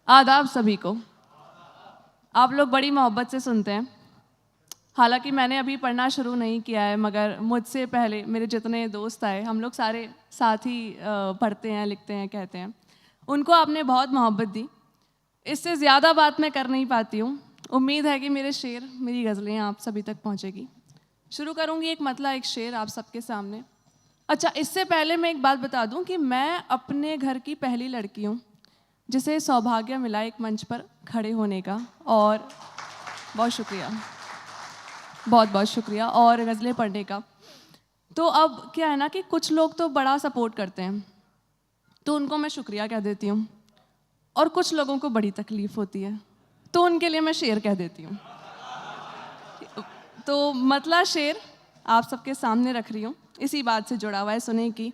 आदाब सभी को। आप लोग बड़ी मोहब्बत से सुनते हैं। हालांकि मैंने अभी पढ़ना शुरू नहीं किया है, मगर मुझसे पहले मेरे जितने दोस्त आए, हम लोग सारे साथ ही पढ़ते हैं, लिखते हैं, कहते हैं। उनको आपने बहुत मोहब्बत दी। इससे ज़्यादा बात मैं कर नहीं पाती हूँ। उम्मीद है कि मेरे शेर, मेरी गज़लें आप सभी तक पहुँचेगी। शुरू करूँगी एक मतला एक शेर आप सबके सामने। अच्छा, इससे पहले मैं एक बात बता दूँ कि मैं अपने घर की पहली लड़की हूँ जिसे सौभाग्य मिला एक मंच पर खड़े होने का, और बहुत शुक्रिया, बहुत बहुत शुक्रिया, और गज़लें पढ़ने का। तो अब क्या है ना कि कुछ लोग तो बड़ा सपोर्ट करते हैं, तो उनको मैं शुक्रिया कह देती हूँ, और कुछ लोगों को बड़ी तकलीफ़ होती है, तो उनके लिए मैं शेर कह देती हूँ। तो मतला शेर आप सबके सामने रख रही हूँ, इसी बात से जुड़ा हुआ है। सुने कि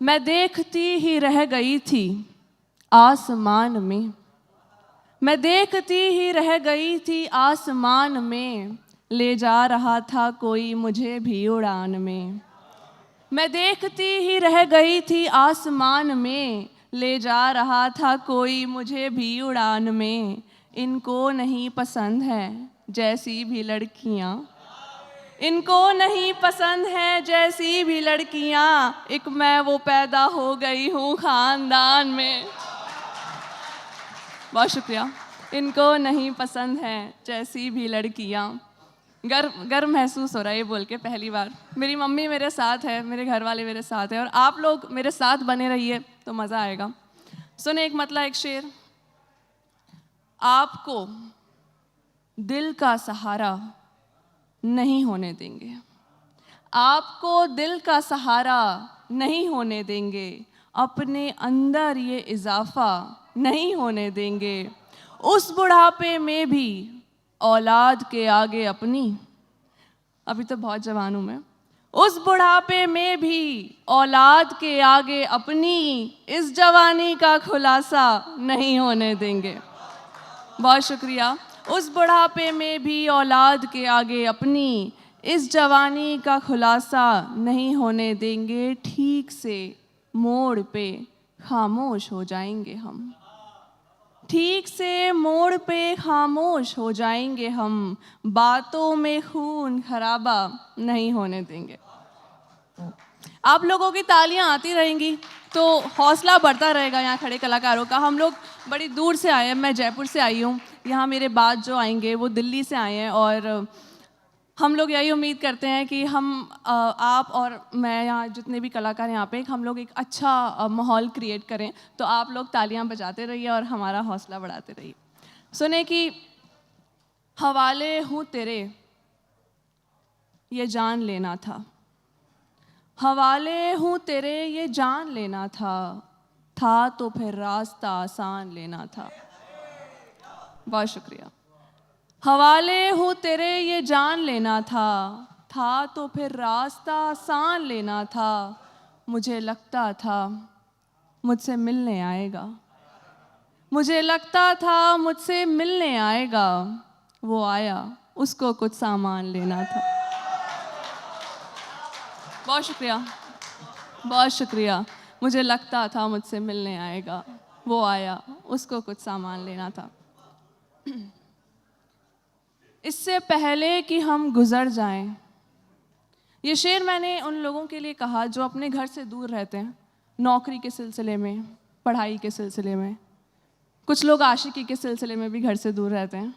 मैं देखती ही रह गई थी आसमान में, मैं देखती ही रह गई थी आसमान में, ले जा रहा था कोई मुझे भी उड़ान में। मैं देखती ही रह गई थी आसमान में, ले जा रहा था कोई मुझे भी उड़ान में। इनको नहीं पसंद है जैसी भी लड़कियाँ, इनको नहीं पसंद है जैसी भी लड़कियाँ, एक मैं वो पैदा हो गई हूँ ख़ानदान में। बहुत शुक्रिया। इनको नहीं पसंद है जैसी भी लड़कियाँ। गर्व महसूस हो रहा है ये बोल के पहली बार। मेरी मम्मी मेरे साथ है, मेरे घर वाले मेरे साथ हैं, और आप लोग मेरे साथ बने रहिए तो मज़ा आएगा। सुने एक मतला एक शेर। आपको दिल का सहारा नहीं होने देंगे, आपको दिल का सहारा नहीं होने देंगे, अपने अंदर ये इजाफा नहीं होने देंगे। उस बुढ़ापे में भी औलाद के आगे अपनी, अभी तो बहुत जवान हूँ मैं, उस बुढ़ापे में भी औलाद के आगे अपनी, इस जवानी का खुलासा नहीं होने देंगे। बहुत शुक्रिया। उस बुढ़ापे में भी औलाद के आगे अपनी, इस जवानी का खुलासा नहीं होने देंगे। ठीक से मोड़ पे खामोश हो जाएंगे हम, ठीक से मोड़ पे खामोश हो जाएंगे हम, बातों में खून खराबा नहीं होने देंगे। आप लोगों की तालियां आती रहेंगी तो हौसला बढ़ता रहेगा यहाँ खड़े कलाकारों का। हम लोग बड़ी दूर से आए हैं, मैं जयपुर से आई हूँ। यहाँ मेरे बाद जो आएंगे वो दिल्ली से आए हैं, और हम लोग यही उम्मीद करते हैं कि हम आप और मैं, यहाँ जितने भी कलाकार यहाँ पे, हम लोग एक अच्छा माहौल क्रिएट करें। तो आप लोग तालियां बजाते रहिए और हमारा हौसला बढ़ाते रहिए। सुने कि हवाले हूँ तेरे ये जान लेना था, हवाले हूँ तेरे ये जान लेना था तो फिर रास्ता आसान लेना था। बहुत शुक्रिया। हवाले हूँ तेरे ये जान लेना था तो फिर रास्ता आसान लेना था। मुझे लगता था मुझसे मिलने आएगा, मुझे लगता था मुझसे मिलने आएगा, वो आया उसको कुछ सामान लेना था। बहुत शुक्रिया, बहुत शुक्रिया। मुझे लगता था मुझसे मिलने आएगा, वो आया उसको कुछ सामान लेना था। इससे पहले कि हम गुजर जाएं, ये शेर मैंने उन लोगों के लिए कहा जो अपने घर से दूर रहते हैं, नौकरी के सिलसिले में, पढ़ाई के सिलसिले में। कुछ लोग आशिकी के सिलसिले में भी घर से दूर रहते हैं।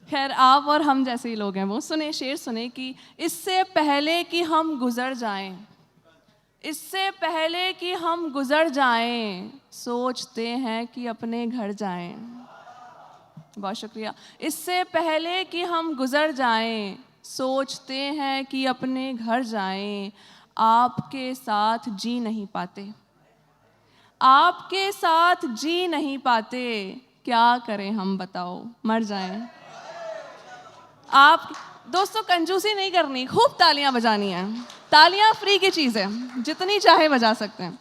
खैर, आप और हम जैसे ही लोग हैं वो। सुने शेर, सुने कि इससे पहले कि हम गुजर जाएं, इससे पहले कि हम गुजर जाएं, सोचते हैं कि अपने घर जाएं। बहुत शुक्रिया। इससे पहले कि हम गुजर जाएं, सोचते हैं कि अपने घर जाएं। आपके साथ जी नहीं पाते, आपके साथ जी नहीं पाते, क्या करें हम बताओ, मर जाएं। आप दोस्तों कंजूसी नहीं करनी, खूब तालियां बजानी है। तालियां फ्री की चीज़ है, जितनी चाहे बजा सकते हैं।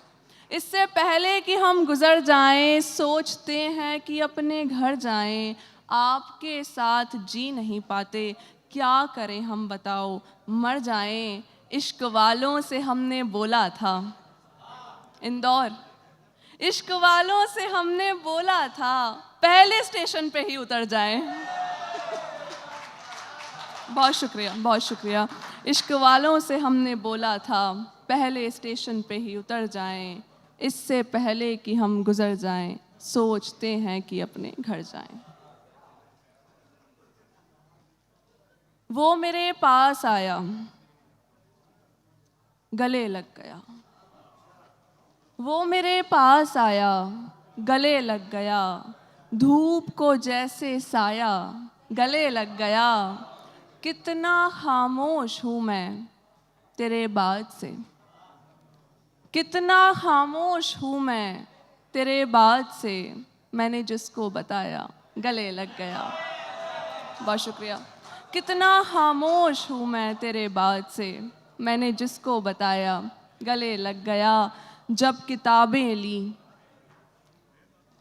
इससे पहले कि हम गुजर जाएं, सोचते हैं कि अपने घर जाएं। आपके साथ जी नहीं पाते, क्या करें हम बताओ, मर जाएं। इश्क वालों से हमने बोला था, इंदौर इश्क वालों से हमने बोला था पहले स्टेशन पे ही उतर जाएं। बहुत शुक्रिया, बहुत शुक्रिया। इश्क वालों से हमने बोला था पहले स्टेशन पे ही उतर जाएं, इससे पहले कि हम गुजर जाएं सोचते हैं कि अपने घर जाएं। वो मेरे पास आया, गले लग गया। वो मेरे पास आया, गले लग गया। धूप को जैसे साया गले लग गया। कितना खामोश हूँ मैं तेरे बाद से, कितना खामोश हूँ मैं तेरे बाद से। मैंने जिसको बताया गले लग गया। बहुत शुक्रिया। कितना खामोश हूँ मैं तेरे बाद से, मैंने जिसको बताया गले लग गया। जब किताबें ली।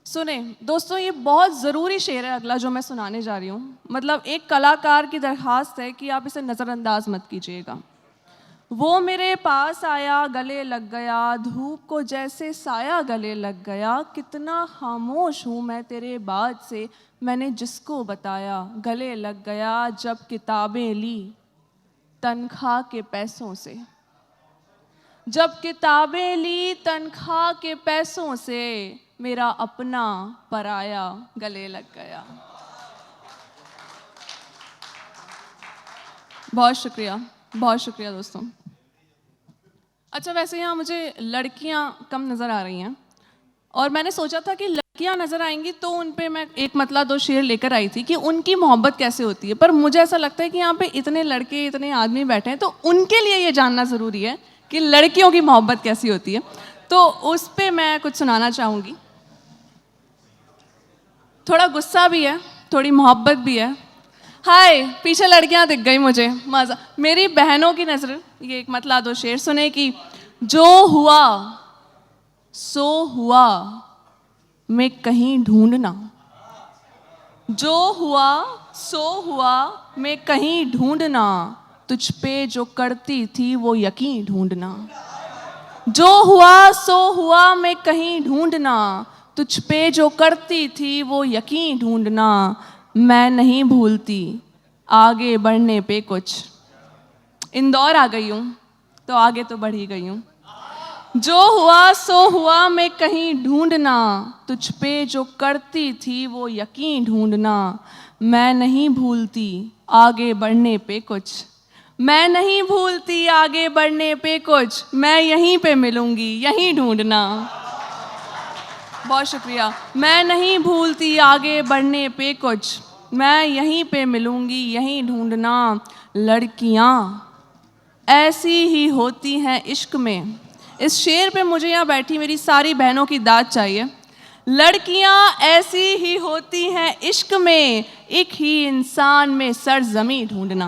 सुने दोस्तों, ये बहुत ज़रूरी शेर है अगला जो मैं सुनाने जा रही हूँ। मतलब एक कलाकार की दरख्वास्त है कि आप इसे नज़रअंदाज मत कीजिएगा। वो मेरे पास आया, गले लग गया। धूप को जैसे साया गले लग गया। कितना खामोश हूँ मैं तेरे बाद से, मैंने जिसको बताया गले लग गया। जब किताबें ली तनख्वाह के पैसों से, जब किताबें ली तनख्वाह के पैसों से, मेरा अपना पराया गले लग गया। बहुत शुक्रिया, बहुत शुक्रिया दोस्तों। अच्छा, वैसे यहाँ मुझे लड़कियाँ कम नज़र आ रही हैं और मैंने सोचा था कि लड़कियाँ नज़र आएंगी तो उन पे मैं एक मतला दो शेर लेकर आई थी कि उनकी मोहब्बत कैसे होती है। पर मुझे ऐसा लगता है कि यहाँ पे इतने लड़के, इतने आदमी बैठे हैं तो उनके लिए ये जानना ज़रूरी है कि लड़कियों की मोहब्बत कैसी होती है। तो उस पर मैं कुछ सुनाना चाहूँगी। थोड़ा गुस्सा भी है, थोड़ी मोहब्बत भी है। हाय, पीछे लड़कियां दिख गई मुझे, मज़ा। मेरी बहनों की नज़र, ये एक मतला दो शेर सुने कि जो हुआ सो हुआ मैं कहीं ढूंढना, जो हुआ सो हुआ मैं कहीं ढूंढना, तुझ पे जो करती थी वो यकीन ढूंढना। जो हुआ सो हुआ मैं कहीं ढूंढना, तुझ पे जो करती थी वो यकीन ढूंढना। मैं नहीं भूलती आगे बढ़ने पे कुछ। इंदौर आ गई हूँ तो आगे तो बढ़ ही गई हूँ। जो हुआ सो हुआ मैं कहीं ढूंढना, तुझ पे जो करती थी वो यकीन ढूंढना। मैं नहीं भूलती आगे बढ़ने पे कुछ, मैं नहीं भूलती आगे बढ़ने पे कुछ। मैं यहीं पे मिलूंगी, यहीं ढूंढना। बहुत शुक्रिया। मैं नहीं भूलती आगे बढ़ने पे कुछ, मैं यहीं पे मिलूंगी, यहीं ढूंढना। लड़कियां ऐसी ही होती हैं इश्क में। इस शेर पे मुझे यहाँ बैठी मेरी सारी बहनों की दाद चाहिए। लड़कियां ऐसी ही होती हैं इश्क में, एक ही इंसान में सरजमी ढूंढना।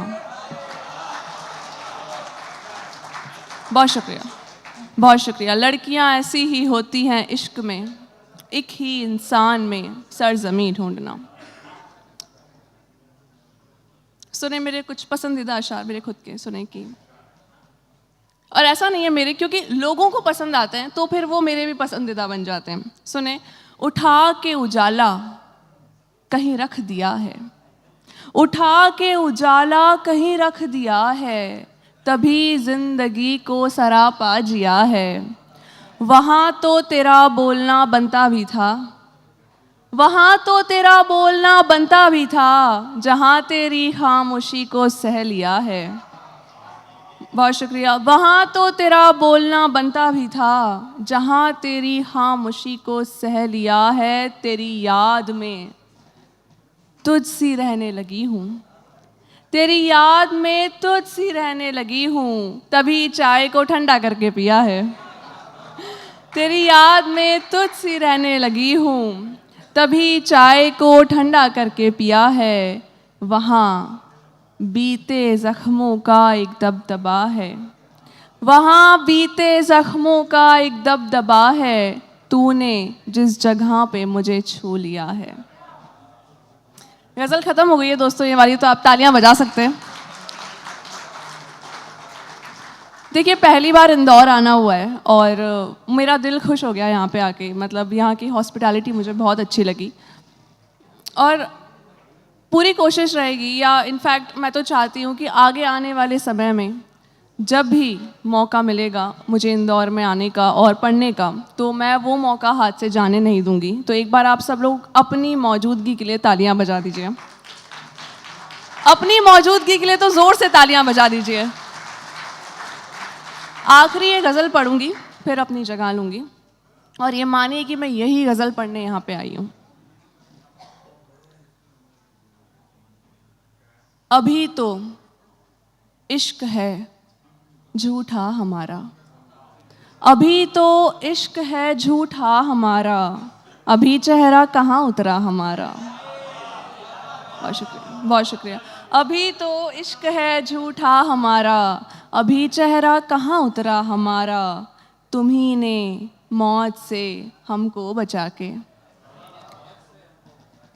बहुत शुक्रिया, बहुत शुक्रिया। लड़कियां ऐसी ही होती हैं इश्क में, एक ही इंसान में सरजमी ढूंढना। सुने मेरे कुछ पसंदीदा अशार, मेरे खुद के सुने की। और ऐसा नहीं है मेरे, क्योंकि लोगों को पसंद आते हैं तो फिर वो मेरे भी पसंदीदा बन जाते हैं। सुने, उठा के उजाला कहीं रख दिया है, उठा के उजाला कहीं रख दिया है, तभी जिंदगी को सरापा जिया है। वहाँ तो तेरा बोलना बनता भी था, वहाँ तो तेरा बोलना बनता भी था, जहाँ तेरी खामोशी को सह लिया है। बहुत शुक्रिया। वहाँ तो तेरा बोलना बनता भी था, जहाँ तेरी खामोशी को सह लिया है। तेरी याद में तुझसी रहने लगी हूँ, तेरी याद में तुझसी रहने लगी हूँ, तभी चाय को ठंडा करके पिया है। तेरी याद में तुझसी रहने लगी हूँ, तभी चाय को ठंडा करके पिया है। वहाँ बीते जख्मों का एक दबदबा है, वहाँ बीते जख्मों का एक दबदबा है, तूने जिस जगह पे मुझे छू लिया है। गज़ल ख़त्म हो गई है दोस्तों ये वाली, तो आप तालियां बजा सकते हैं। देखिए पहली बार इंदौर आना हुआ है और मेरा दिल खुश हो गया यहाँ पे आके। मतलब यहाँ की हॉस्पिटैलिटी मुझे बहुत अच्छी लगी और पूरी कोशिश रहेगी, या इनफैक्ट मैं तो चाहती हूँ कि आगे आने वाले समय में जब भी मौका मिलेगा मुझे इंदौर में आने का और पढ़ने का, तो मैं वो मौका हाथ से जाने नहीं दूंगी। तो एक बार आप सब लोग अपनी मौजूदगी के लिए तालियां बजा दीजिए। अपनी मौजूदगी के लिए तो ज़ोर से तालियां बजा दीजिए। आखिरी ये गज़ल पढ़ूंगी, फिर अपनी जगह लूंगी, और ये मानिए कि मैं यही गज़ल पढ़ने यहाँ पे आई हूँ। अभी तो इश्क है झूठा हमारा, अभी तो इश्क है झूठा हमारा, अभी चेहरा कहाँ उतरा हमारा। बहुत शुक्रिया, बहुत शुक्रिया। अभी तो इश्क है झूठा हमारा, अभी चेहरा कहाँ उतरा हमारा, तुम्ही ने मौत से हमको बचा के,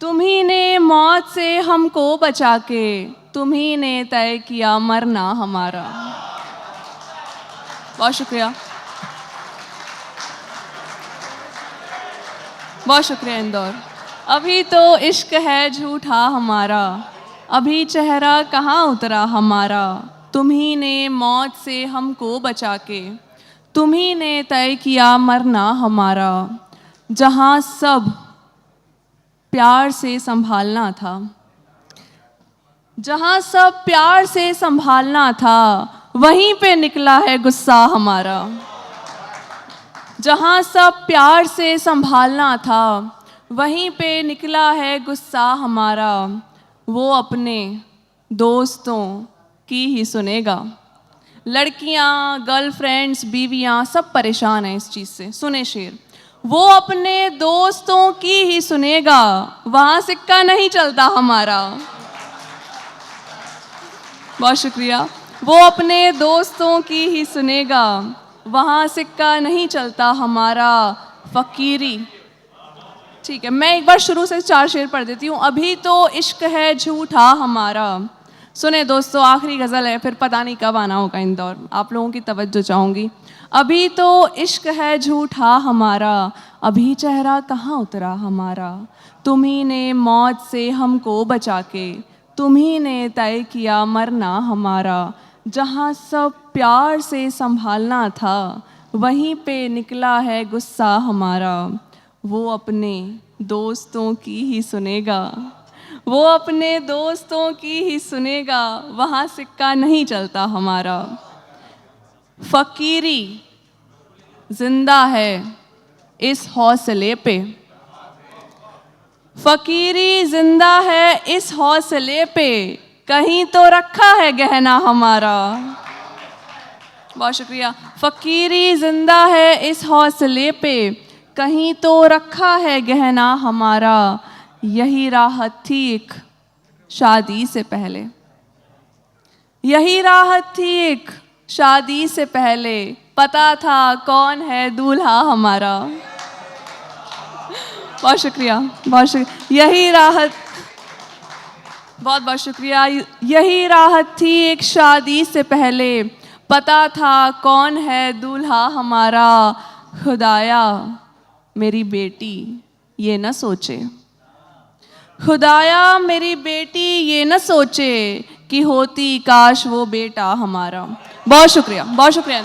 तुम्ही ने मौत से हमको बचा के, तुम्ही ने तय किया मरना हमारा। बहुत शुक्रिया, बहुत शुक्रिया इंदौर। अभी तो इश्क है झूठा हमारा, अभी चेहरा कहाँ उतरा हमारा, तुम्ही ने मौत से हमको बचा के, तुम्ही ने तय किया मरना हमारा। जहाँ सब प्यार से संभालना था, जहाँ सब प्यार से संभालना था, वहीं पे निकला है गुस्सा हमारा। जहाँ सब प्यार से संभालना था, वहीं पे निकला है गुस्सा हमारा। वो अपने दोस्तों की ही सुनेगा, लड़कियाँ, गर्लफ्रेंड्स, बीवियाँ सब परेशान हैं इस चीज़ से। सुने शेर, वो अपने दोस्तों की ही सुनेगा, वहाँ सिक्का नहीं चलता हमारा। बहुत शुक्रिया। वो अपने दोस्तों की ही सुनेगा, वहाँ सिक्का नहीं चलता हमारा। फ़कीरी, ठीक है, मैं एक बार शुरू से 4 शेर पढ़ देती हूँ। अभी तो इश्क है झूठा हमारा, सुने दोस्तों आखिरी गज़ल है, फिर पता नहीं कब आना होगा इंदौर, आप लोगों की तवज्जो चाहूँगी। अभी तो इश्क है झूठा हमारा, अभी चेहरा कहाँ उतरा हमारा, तुम्ही ने मौत से हमको बचा के, तुम्ही ने तय किया मरना हमारा। जहाँ सब प्यार से संभालना था, वहीं पे निकला है गुस्सा हमारा। वो अपने दोस्तों की ही सुनेगा, वो अपने दोस्तों की ही सुनेगा, वहाँ सिक्का नहीं चलता हमारा। फ़कीरी जिंदा है इस हौसले पे, फ़कीरी जिंदा है इस हौसले पे, कहीं तो रखा है गहना हमारा। बहुत शुक्रिया। फ़कीरी जिंदा है इस हौसले पे, कहीं तो रखा है गहना हमारा। यही राहत थी एक शादी से पहले, यही राहत थी एक शादी से पहले, पता था कौन है दूल्हा हमारा। बहुत शुक्रिया, बहुत शुक्रिया। यही राहत, बहुत बहुत शुक्रिया। यही राहत थी एक शादी से पहले, पता था कौन है दूल्हा हमारा। खुदाया मेरी बेटी ये न सोचे, खुदाया मेरी बेटी ये न सोचे, कि होती काश वो बेटा हमारा। बहुत शुक्रिया, बहुत शुक्रिया।